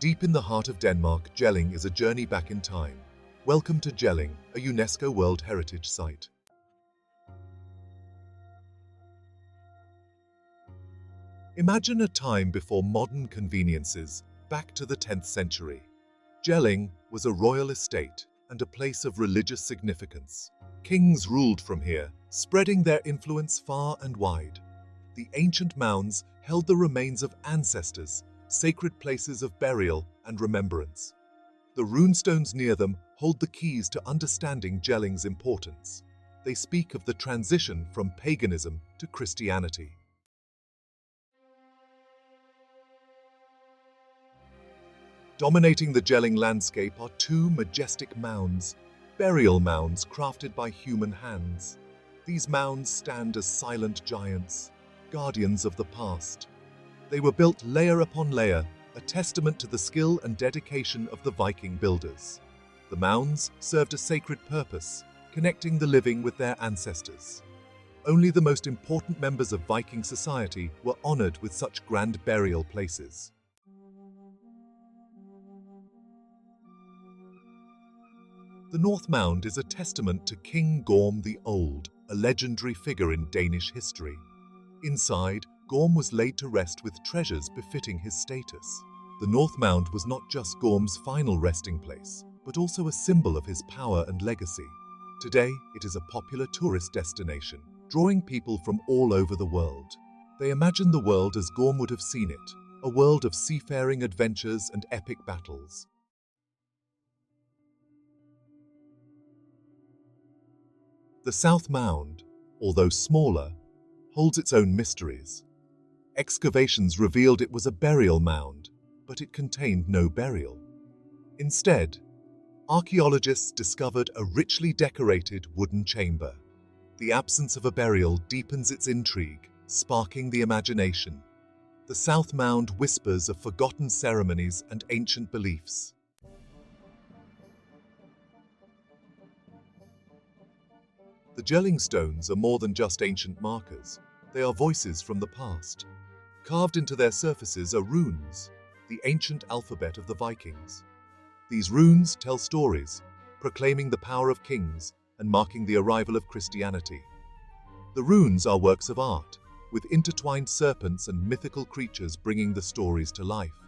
Deep in the heart of Denmark, Jelling is a journey back in time. Welcome to Jelling, a UNESCO World Heritage Site. Imagine a time before modern conveniences, back to the 10th century. Jelling was a royal estate and a place of religious significance. Kings ruled from here, spreading their influence far and wide. The ancient mounds held the remains of ancestors, sacred places of burial and remembrance. The runestones near them hold the keys to understanding Jelling's importance. They speak of the transition from paganism to Christianity. Dominating the Jelling landscape are two majestic mounds, burial mounds crafted by human hands. These mounds stand as silent giants, guardians of the past. They were built layer upon layer, a testament to the skill and dedication of the Viking builders. The mounds served a sacred purpose, connecting the living with their ancestors. Only the most important members of Viking society were honored with such grand burial places. The North Mound is a testament to King Gorm the Old, a legendary figure in Danish history. Inside, Gorm was laid to rest with treasures befitting his status. The North Mound was not just Gorm's final resting place, but also a symbol of his power and legacy. Today, it is a popular tourist destination, drawing people from all over the world. They imagine the world as Gorm would have seen it, a world of seafaring adventures and epic battles. The South Mound, although smaller, holds its own mysteries. Excavations revealed it was a burial mound, but it contained no burial. Instead, archaeologists discovered a richly decorated wooden chamber. The absence of a burial deepens its intrigue, sparking the imagination. The South Mound whispers of forgotten ceremonies and ancient beliefs. The Jelling stones are more than just ancient markers. They are voices from the past. Carved into their surfaces are runes, the ancient alphabet of the Vikings. These runes tell stories, proclaiming the power of kings and marking the arrival of Christianity. The runes are works of art, with intertwined serpents and mythical creatures bringing the stories to life.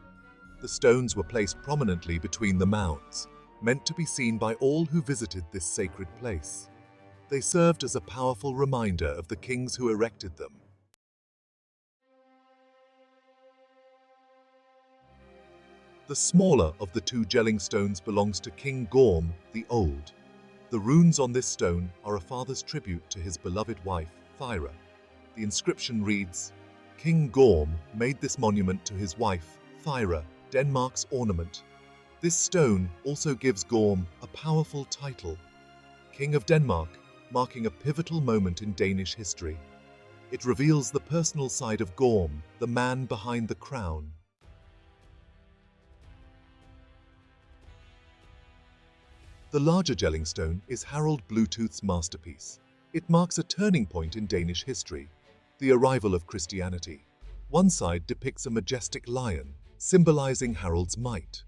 The stones were placed prominently between the mounds, meant to be seen by all who visited this sacred place. They served as a powerful reminder of the kings who erected them. The smaller of the two Jelling stones belongs to King Gorm the Old. The runes on this stone are a father's tribute to his beloved wife, Thyra. The inscription reads, "King Gorm made this monument to his wife, Thyra, Denmark's ornament." This stone also gives Gorm a powerful title, King of Denmark, marking a pivotal moment in Danish history. It reveals the personal side of Gorm, the man behind the crown. The larger Jelling stone is Harald Bluetooth's masterpiece. It marks a turning point in Danish history, the arrival of Christianity. One side depicts a majestic lion, symbolizing Harald's might.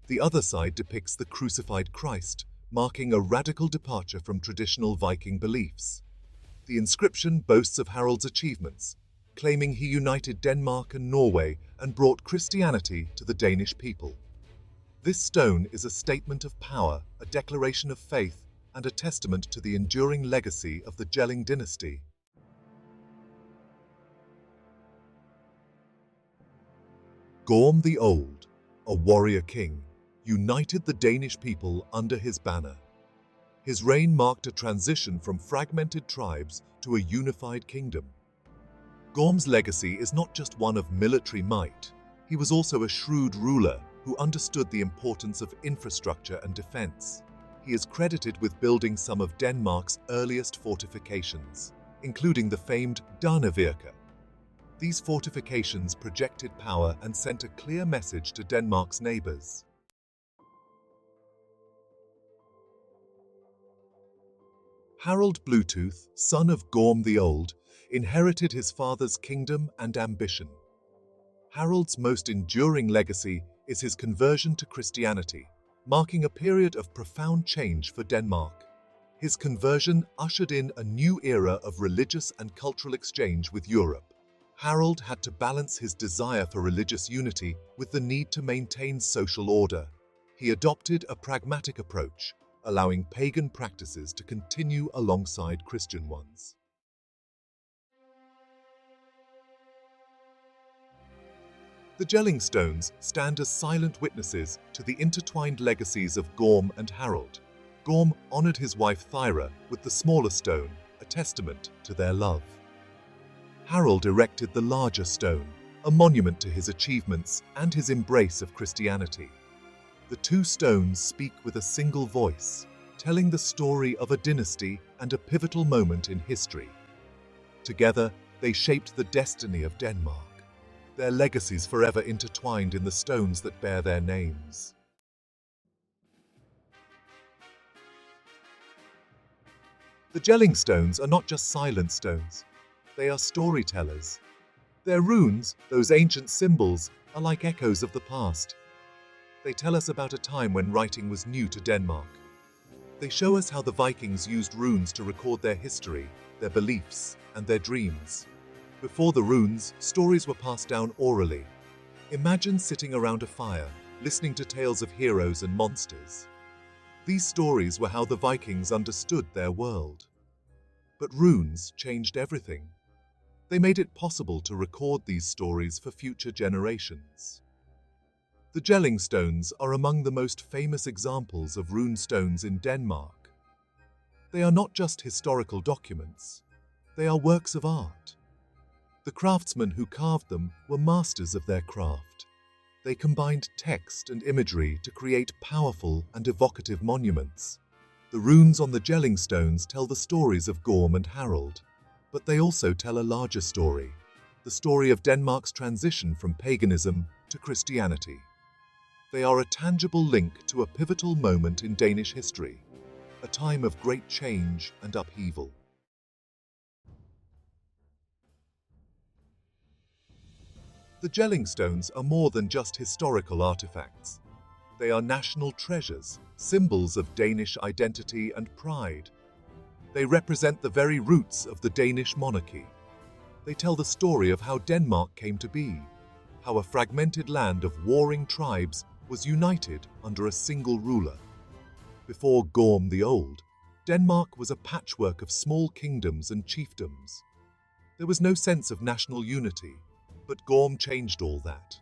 The other side depicts the crucified Christ, marking a radical departure from traditional Viking beliefs. The inscription boasts of Harald's achievements, claiming he united Denmark and Norway and brought Christianity to the Danish people. This stone is a statement of power, a declaration of faith, and a testament to the enduring legacy of the Jelling dynasty. Gorm the Old, a warrior king, united the Danish people under his banner. His reign marked a transition from fragmented tribes to a unified kingdom. Gorm's legacy is not just one of military might. He was also a shrewd ruler who understood the importance of infrastructure and defense. He is credited with building some of Denmark's earliest fortifications, including the famed Unifier. These fortifications projected power and sent a clear message to Denmark's neighbors. Harald Bluetooth, son of Gorm the Old, inherited his father's kingdom and ambition. Harald's most enduring legacy is his conversion to Christianity, marking a period of profound change for Denmark. His conversion ushered in a new era of religious and cultural exchange with Europe. Harald had to balance his desire for religious unity with the need to maintain social order. He adopted a pragmatic approach, allowing pagan practices to continue alongside Christian ones. The Jelling stones stand as silent witnesses to the intertwined legacies of Gorm and Harald. Gorm honored his wife Thyra with the smaller stone, a testament to their love. Harald erected the larger stone, a monument to his achievements and his embrace of Christianity. The two stones speak with a single voice, telling the story of a dynasty and a pivotal moment in history. Together, they shaped the destiny of Denmark, their legacies forever intertwined in the stones that bear their names. The Jelling stones are not just silent stones, they are storytellers. Their runes, those ancient symbols, are like echoes of the past. They tell us about a time when writing was new to Denmark. They show us how the Vikings used runes to record their history, their beliefs, and their dreams. Before the runes, stories were passed down orally. Imagine sitting around a fire, listening to tales of heroes and monsters. These stories were how the Vikings understood their world. But runes changed everything. They made it possible to record these stories for future generations. The Jelling stones are among the most famous examples of rune stones in Denmark. They are not just historical documents, they are works of art. The craftsmen who carved them were masters of their craft. They combined text and imagery to create powerful and evocative monuments. The runes on the Jelling stones tell the stories of Gorm and Harald, but they also tell a larger story, the story of Denmark's transition from paganism to Christianity. They are a tangible link to a pivotal moment in Danish history, a time of great change and upheaval. The Jelling stones are more than just historical artifacts. They are national treasures, symbols of Danish identity and pride. They represent the very roots of the Danish monarchy. They tell the story of how Denmark came to be, how a fragmented land of warring tribes was united under a single ruler. Before Gorm the Old, Denmark was a patchwork of small kingdoms and chiefdoms. There was no sense of national unity. But Gorm changed all that.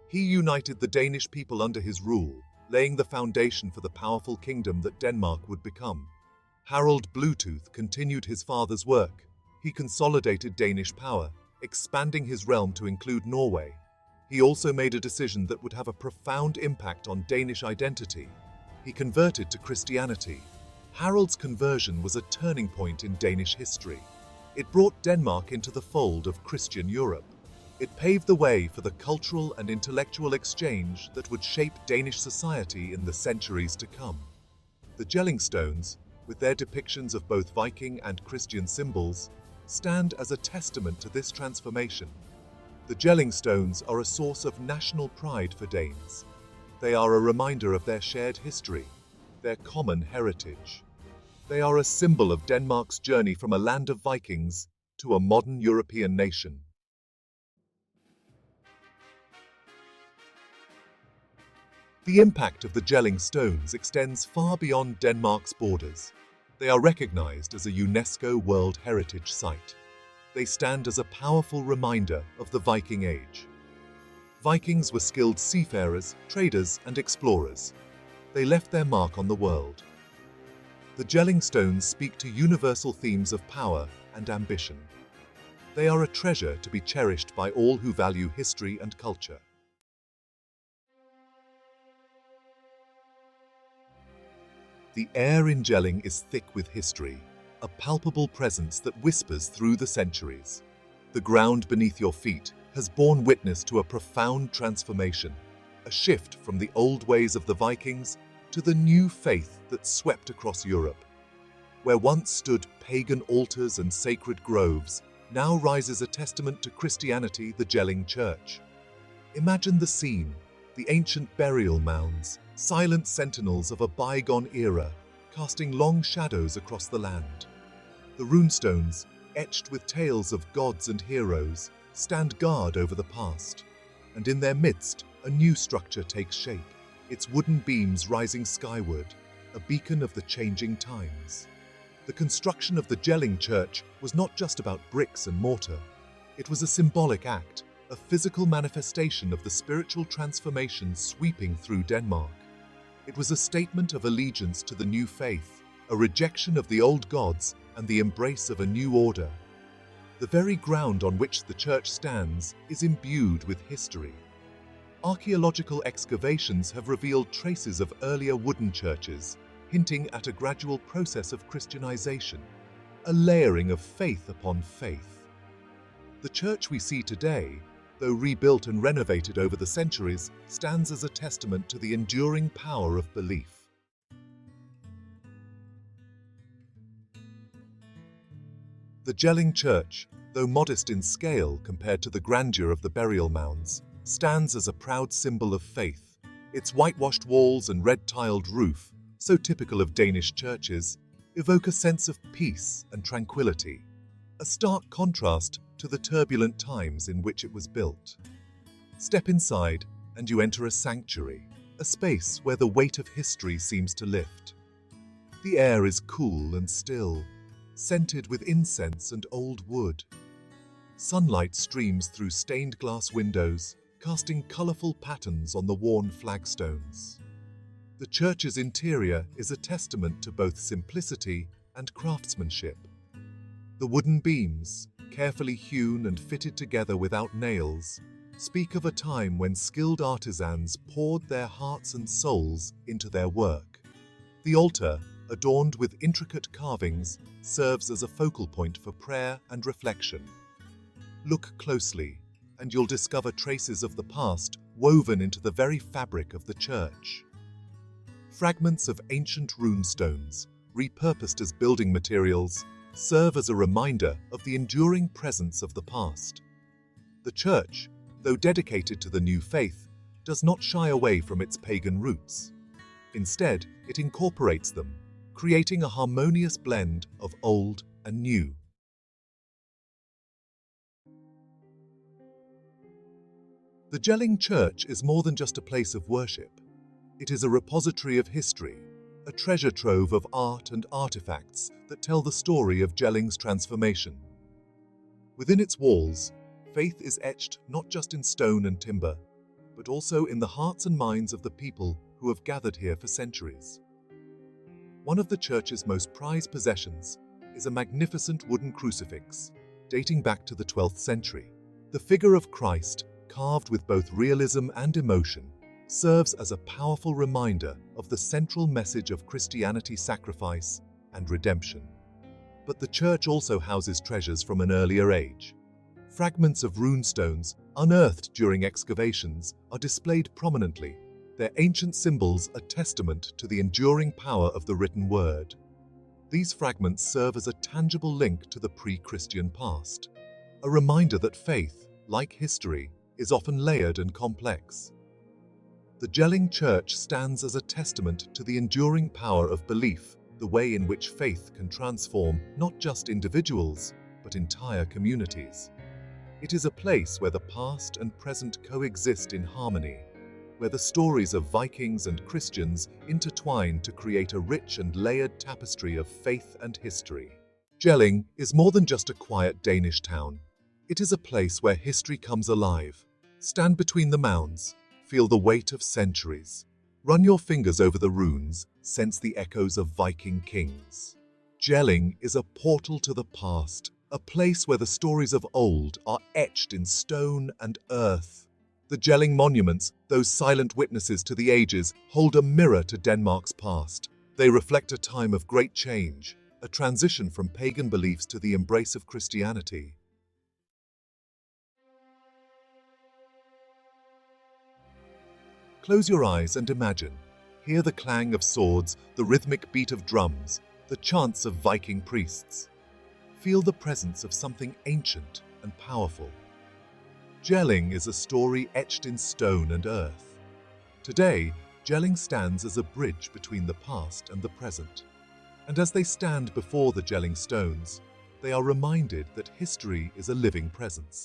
He united the Danish people under his rule, laying the foundation for the powerful kingdom that Denmark would become. Harald Bluetooth continued his father's work. He consolidated Danish power, expanding his realm to include Norway. He also made a decision that would have a profound impact on Danish identity. He converted to Christianity. Harald's conversion was a turning point in Danish history. It brought Denmark into the fold of Christian Europe. It paved the way for the cultural and intellectual exchange that would shape Danish society in the centuries to come. The Jelling stones, with their depictions of both Viking and Christian symbols, stand as a testament to this transformation. The Jelling stones are a source of national pride for Danes. They are a reminder of their shared history, their common heritage. They are a symbol of Denmark's journey from a land of Vikings to a modern European nation. The impact of the Jelling stones extends far beyond Denmark's borders. They are recognized as a UNESCO World Heritage Site. They stand as a powerful reminder of the Viking Age. Vikings were skilled seafarers, traders, and explorers. They left their mark on the world. The Jelling stones speak to universal themes of power and ambition. They are a treasure to be cherished by all who value history and culture. The air in Jelling is thick with history, a palpable presence that whispers through the centuries. The ground beneath your feet has borne witness to a profound transformation, a shift from the old ways of the Vikings to the new faith that swept across Europe. Where once stood pagan altars and sacred groves, now rises a testament to Christianity, the Jelling Church. Imagine the scene. the ancient burial mounds, silent sentinels of a bygone era, casting long shadows across the land. The runestones, etched with tales of gods and heroes, stand guard over the past, and in their midst, a new structure takes shape, its wooden beams rising skyward, a beacon of the changing times. The construction of the Jelling church was not just about bricks and mortar. It was a symbolic act, a physical manifestation of the spiritual transformation sweeping through Denmark. It was a statement of allegiance to the new faith, a rejection of the old gods, and the embrace of a new order. The very ground on which the church stands is imbued with history. Archaeological excavations have revealed traces of earlier wooden churches, hinting at a gradual process of Christianization, a layering of faith upon faith. The church we see today, though rebuilt and renovated over the centuries, stands as a testament to the enduring power of belief. The Jelling church, though modest in scale compared to the grandeur of the burial mounds, stands as a proud symbol of faith. Its whitewashed walls and red-tiled roof, so typical of Danish churches, evoke a sense of peace and tranquility, a stark contrast to the turbulent times in which it was built. Step inside and you enter a sanctuary, a space where the weight of history seems to lift. The air is cool and still, scented with incense and old wood. Sunlight streams through stained glass windows, casting colorful patterns on the worn flagstones. The church's interior is a testament to both simplicity and craftsmanship. The wooden beams, carefully hewn and fitted together without nails, speak of a time when skilled artisans poured their hearts and souls into their work. The altar, adorned with intricate carvings, serves as a focal point for prayer and reflection. Look closely, and you'll discover traces of the past woven into the very fabric of the church. Fragments of ancient runestones, repurposed as building materials, serve as a reminder of the enduring presence of the past. The church, though dedicated to the new faith, does not shy away from its pagan roots. Instead, it incorporates them, creating a harmonious blend of old and new. The Jelling church is more than just a place of worship. It is a repository of history, a treasure trove of art and artifacts that tell the story of Jelling's transformation. Within its walls, faith is etched not just in stone and timber, but also in the hearts and minds of the people who have gathered here for centuries. One of the church's most prized possessions is a magnificent wooden crucifix, dating back to the 12th century. The figure of Christ, carved with both realism and emotion, serves as a powerful reminder of the central message of Christianity's sacrifice and redemption. But the church also houses treasures from an earlier age. Fragments of runestones, unearthed during excavations, are displayed prominently, their ancient symbols a testament to the enduring power of the written word. These fragments serve as a tangible link to the pre-Christian past, a reminder that faith, like history, is often layered and complex. The Jelling church stands as a testament to the enduring power of belief, the way in which faith can transform not just individuals, but entire communities. It is a place where the past and present coexist in harmony, where the stories of Vikings and Christians intertwine to create a rich and layered tapestry of faith and history. Jelling is more than just a quiet Danish town. It is a place where history comes alive. Stand between the mounds, feel the weight of centuries. Run your fingers over the runes, sense the echoes of Viking kings. Jelling is a portal to the past, a place where the stories of old are etched in stone and earth. The Jelling monuments, those silent witnesses to the ages, hold a mirror to Denmark's past. They reflect a time of great change, a transition from pagan beliefs to the embrace of Christianity. Close your eyes and imagine. Hear the clang of swords, the rhythmic beat of drums, the chants of Viking priests. Feel the presence of something ancient and powerful. Jelling is a story etched in stone and earth. Today, Jelling stands as a bridge between the past and the present. And as they stand before the Jelling stones, they are reminded that history is a living presence.